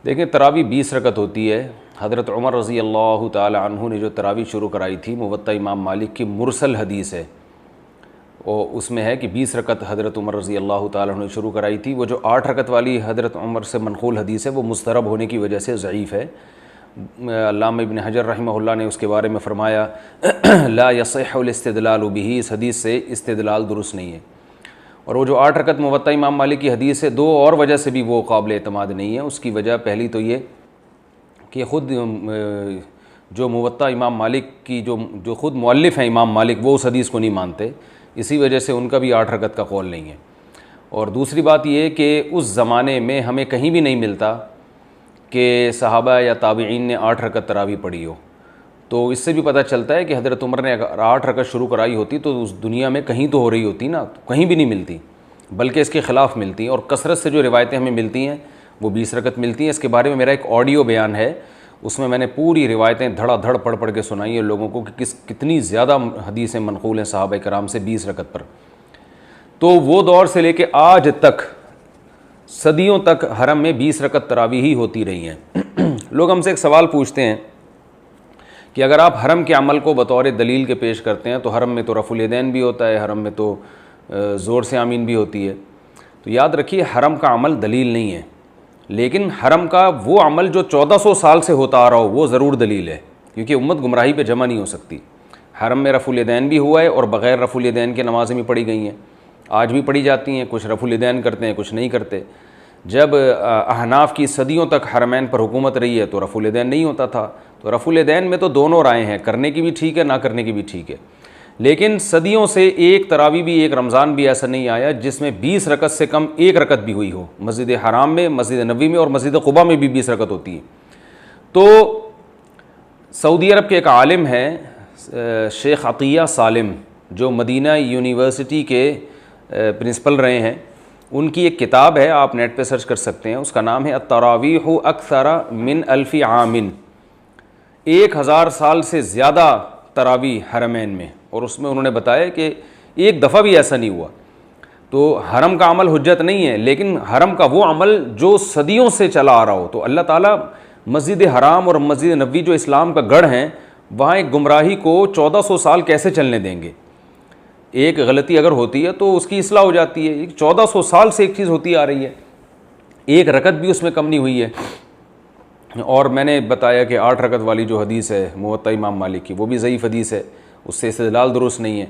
دیکھیں تراویح 20 رکعت ہوتی ہے. حضرت عمر رضی اللہ تعالی عنہ نے جو تراویح شروع کرائی تھی، موطا امام مالک کی مرسل حدیث ہے، اور اس میں ہے کہ 20 رکعت حضرت عمر رضی اللہ تعالی عنہ نے شروع کرائی تھی. وہ جو 8 رکعت والی حضرت عمر سے منقول حدیث ہے وہ مضطرب ہونے کی وجہ سے ضعیف ہے. علامہ ابن حجر رحمہ اللہ نے اس کے بارے میں فرمایا لا یصح الاستدلال بہ، اس حدیث سے استدلال درست نہیں ہے. اور وہ جو 8 رکعت موطا امام مالک کی حدیث ہے، 2 اور وجہ سے بھی وہ قابل اعتماد نہیں ہے. اس کی وجہ پہلی تو یہ کہ خود جو موطا امام مالک کی جو خود مؤلف ہیں امام مالک، وہ اس حدیث کو نہیں مانتے، اسی وجہ سے ان کا بھی 8 رکعت کا قول نہیں ہے. اور دوسری بات یہ کہ اس زمانے میں ہمیں کہیں بھی نہیں ملتا کہ صحابہ یا تابعین نے 8 رکعت تراویح پڑھی ہو. تو اس سے بھی پتہ چلتا ہے کہ حضرت عمر نے اگر 8 رکعت شروع کرائی ہوتی تو اس دنیا میں کہیں تو ہو رہی ہوتی نا، کہیں بھی نہیں ملتی، بلکہ اس کے خلاف ملتی ہیں. اور کثرت سے جو روایتیں ہمیں ملتی ہیں وہ 20 رکعت ملتی ہیں. اس کے بارے میں میرا ایک آڈیو بیان ہے، اس میں نے پوری روایتیں دھڑا دھڑ پڑھ کے سنائی ہیں لوگوں کو کہ کتنی زیادہ حدیثیں منقول ہیں صحابہ کرام سے 20 رکعت پر. تو وہ دور سے لے کے آج تک صدیوں تک حرم میں 20 رکعت تراویح ہی ہوتی رہی ہیں. لوگ ہم سے ایک سوال پوچھتے ہیں کہ اگر آپ حرم کے عمل کو بطور دلیل کے پیش کرتے ہیں تو حرم میں تو رفع الیدین بھی ہوتا ہے، حرم میں تو زور سے آمین بھی ہوتی ہے. تو یاد رکھیے حرم کا عمل دلیل نہیں ہے، لیکن حرم کا وہ عمل جو 1400 سال سے ہوتا آ رہا ہو وہ ضرور دلیل ہے، کیونکہ امت گمراہی پہ جمع نہیں ہو سکتی. حرم میں رفع الیدین بھی ہوا ہے اور بغیر رفع الیدین کے نمازیں بھی پڑھی گئی ہیں، آج بھی پڑھی جاتی ہیں. کچھ رفع الیدین کرتے ہیں، کچھ نہیں کرتے. جب احناف کی صدیوں تک حرمین پر حکومت رہی ہے تو رفع الیدین نہیں ہوتا تھا. تو رفع الیدین میں تو دونوں رائے ہیں، کرنے کی بھی ٹھیک ہے، نہ کرنے کی بھی ٹھیک ہے. لیکن صدیوں سے ایک تراویح بھی، ایک رمضان بھی ایسا نہیں آیا جس میں 20 رکعت سے کم 1 رکعت بھی ہوئی ہو. مسجد حرام میں، مسجد نبوی میں اور مسجد قباء میں بھی 20 رکعت ہوتی ہے. تو سعودی عرب کے ایک عالم ہیں شیخ عطیہ سالم، جو مدینہ یونیورسٹی کے پرنسپل رہے ہیں. ان کی ایک کتاب ہے، آپ نیٹ پہ سرچ کر سکتے ہیں، اس کا نام ہے التراویح اکثر من 1000 عام، 1000 سال سے زیادہ تراویح حرمین میں. اور اس میں انہوں نے بتایا کہ ایک دفعہ بھی ایسا نہیں ہوا. تو حرم کا عمل حجت نہیں ہے، لیکن حرم کا وہ عمل جو صدیوں سے چلا آ رہا ہو. تو اللہ تعالیٰ مسجد حرام اور مسجد نبوی جو اسلام کا گڑھ ہیں، وہاں ایک گمراہی کو 1400 سال کیسے چلنے دیں گے؟ ایک غلطی اگر ہوتی ہے تو اس کی اصلاح ہو جاتی ہے. 1400 سال سے ایک چیز ہوتی آ رہی ہے، 1 رکعت بھی اس میں کم نہیں ہوئی ہے. اور میں نے بتایا کہ 8 رکعت والی جو حدیث ہے موطا امام مالک کی، وہ بھی ضعیف حدیث ہے، اس سے استدلال درست نہیں ہے.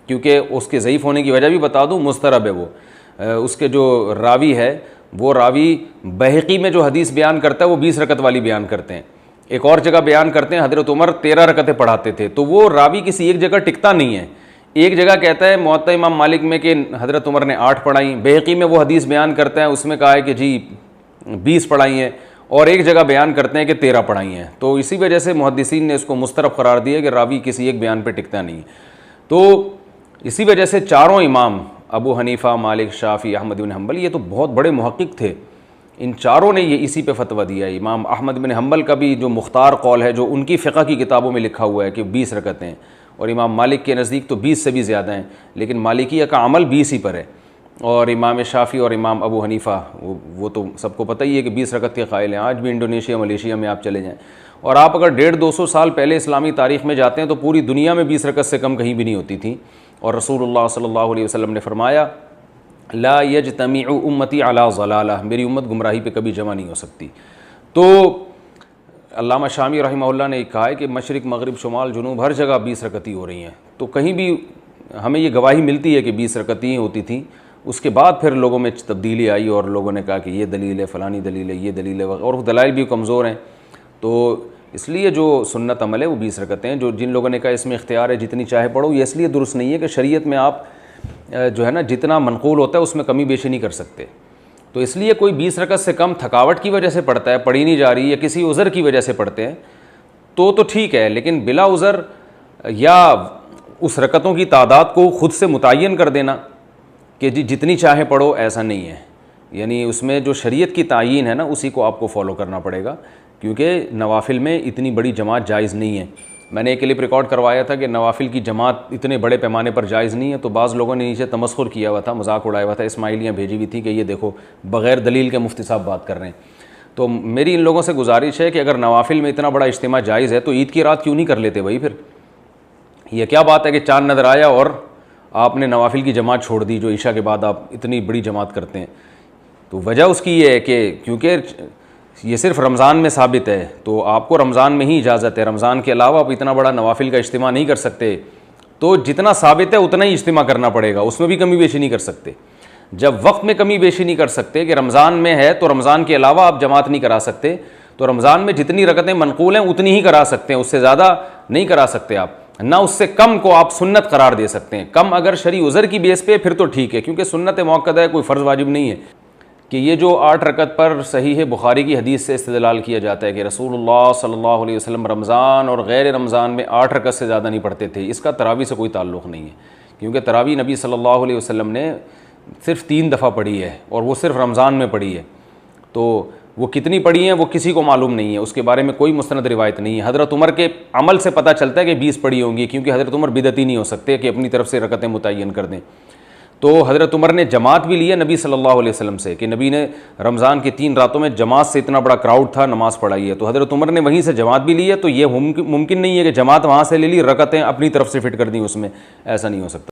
کیونکہ اس کے ضعیف ہونے کی وجہ بھی بتا دوں، مضطرب ہے وہ. اس کے جو راوی ہے وہ راوی بہقی میں جو حدیث بیان کرتا ہے وہ 20 رکعت والی بیان کرتے ہیں. ایک اور جگہ بیان کرتے ہیں حضرت عمر 13 رکعتیں پڑھاتے تھے. تو وہ راوی کسی ایک جگہ ٹکتا نہیں ہے. ایک جگہ کہتا ہے موطا امام مالک میں کہ حضرت عمر نے 8 پڑھائیں، بہقی میں وہ حدیث بیان کرتے ہیں اس میں کہا ہے کہ جی 20 پڑھائی ہیں، اور ایک جگہ بیان کرتے ہیں کہ 13 پڑھائی ہیں. تو اسی وجہ سے محدثین نے اس کو مسترب قرار دیا کہ راوی کسی ایک بیان پہ ٹکتا نہیں. تو اسی وجہ سے چاروں امام ابو حنیفہ، مالک، شافعی، احمد بن حنبل، یہ تو بہت بڑے محقق تھے، ان چاروں نے یہ اسی پہ فتویٰ دیا ہے. امام احمد بن حنبل کا بھی جو مختار قول ہے، جو ان کی فقہ کی کتابوں میں لکھا ہوا ہے کہ 20 رکعتیں ہیں، اور امام مالک کے نزدیک تو 20 سے بھی زیادہ ہیں، لیکن مالکیہ کا عمل 20 ہی پر ہے. اور امام شافعی اور امام ابو حنیفہ وہ تو سب کو پتہ ہی ہے کہ 20 رکعت کے قائل ہیں. آج بھی انڈونیشیا، ملیشیا میں آپ چلے جائیں، اور آپ اگر 150-200 سال پہلے اسلامی تاریخ میں جاتے ہیں تو پوری دنیا میں 20 رکعت سے کم کہیں بھی نہیں ہوتی تھی. اور رسول اللہ صلی اللہ علیہ وسلم نے فرمایا لا یجتمع امتی علی ضلالہ، میری امت گمراہی پہ کبھی جمع نہیں ہو سکتی. تو علامہ شامی رحمہ اللہ نے کہا ہے کہ مشرق، مغرب، شمال، جنوب ہر جگہ 20 رکعتیں ہو رہی ہیں. تو کہیں بھی ہمیں یہ گواہی ملتی ہے کہ 20 رکعتیں ہوتی تھیں. اس کے بعد پھر لوگوں میں تبدیلی آئی اور لوگوں نے کہا کہ یہ دلیل ہے، فلانی دلیل ہے، یہ دلیل ہے، اور دلائل بھی کمزور ہیں. تو اس لیے جو سنت عمل ہے وہ 20 رکعتیں ہیں. جو جن لوگوں نے کہا اس میں اختیار ہے جتنی چاہے پڑھو، یہ اس لیے درست نہیں ہے کہ شریعت میں آپ جو ہے نا جتنا منقول ہوتا ہے اس میں کمی بیشی نہیں کر سکتے. تو اس لیے کوئی 20 رکعت سے کم تھکاوٹ کی وجہ سے پڑھتا ہے، پڑھی نہیں جا رہی، یا کسی عذر کی وجہ سے پڑھتے ہیں تو ٹھیک ہے. لیکن بلا عذر یا اس رکعتوں کی تعداد کو خود سے متعین کر دینا کہ جی جتنی چاہے پڑھو، ایسا نہیں ہے. یعنی اس میں جو شریعت کی تعیین ہے نا اسی کو آپ کو فالو کرنا پڑے گا، کیونکہ نوافل میں اتنی بڑی جماعت جائز نہیں ہے. میں نے ایک کلپ ریکارڈ کروایا تھا کہ نوافل کی جماعت اتنے بڑے پیمانے پر جائز نہیں ہے. تو بعض لوگوں نے نیچے تمسخر کیا ہوا تھا، مذاق اڑایا ہوا تھا، اسماعیلیاں بھیجی ہوئی تھی کہ یہ دیکھو بغیر دلیل کے مفتی صاحب بات کر رہے ہیں. تو میری ان لوگوں سے گزارش ہے کہ اگر نوافل میں اتنا بڑا اجتماع جائز ہے تو عید کی رات کیوں نہیں کر لیتے بھائی؟ پھر یہ کیا بات ہے کہ چاند نظر آیا اور آپ نے نوافل کی جماعت چھوڑ دی جو عشاء کے بعد آپ اتنی بڑی جماعت کرتے ہیں؟ تو وجہ اس کی یہ ہے کہ کیونکہ یہ صرف رمضان میں ثابت ہے، تو آپ کو رمضان میں ہی اجازت ہے، رمضان کے علاوہ آپ اتنا بڑا نوافل کا اجتماع نہیں کر سکتے، تو جتنا ثابت ہے اتنا ہی اجتماع کرنا پڑے گا، اس میں بھی کمی بیشی نہیں کر سکتے۔ جب وقت میں کمی بیشی نہیں کر سکتے کہ رمضان میں ہے تو رمضان کے علاوہ آپ جماعت نہیں کرا سکتے، تو رمضان میں جتنی رکعتیں منقول ہیں اتنی ہی کرا سکتے ہیں، اس سے زیادہ نہیں کرا سکتے آپ، نہ اس سے کم کو آپ سنت قرار دے سکتے ہیں۔ کم اگر شرعی عذر کی بیس پہ پھر تو ٹھیک ہے، کیونکہ سنت موقع ہے، کوئی فرض واجب نہیں ہے۔ کہ یہ جو 8 رکعت پر صحیح بخاری کی حدیث سے استدلال کیا جاتا ہے کہ رسول اللہ صلی اللہ علیہ وسلم رمضان اور غیر رمضان میں 8 رکعت سے زیادہ نہیں پڑھتے تھے، اس کا تراویح سے کوئی تعلق نہیں ہے، کیونکہ تراویح نبی صلی اللہ علیہ وسلم نے صرف 3 دفعہ پڑھی ہے اور وہ صرف رمضان میں پڑھی ہے، تو وہ کتنی پڑھی ہیں وہ کسی کو معلوم نہیں ہے، اس کے بارے میں کوئی مستند روایت نہیں ہے۔ حضرت عمر کے عمل سے پتہ چلتا ہے کہ 20 پڑھی ہوں گی، کیونکہ حضرت عمر بدعتی نہیں ہو سکتے کہ اپنی طرف سے رکعتیں متعین کر دیں۔ تو حضرت عمر نے جماعت بھی لی ہے نبی صلی اللہ علیہ وسلم سے، کہ نبی نے رمضان کی 3 راتوں میں جماعت سے اتنا بڑا کراؤڈ تھا نماز پڑھائی ہے، تو حضرت عمر نے وہیں سے جماعت بھی لی ہے، تو یہ ممکن نہیں ہے کہ جماعت وہاں سے لے لی، رکعتیں اپنی طرف سے فٹ کر دیں اس میں، ایسا نہیں ہو سکتا۔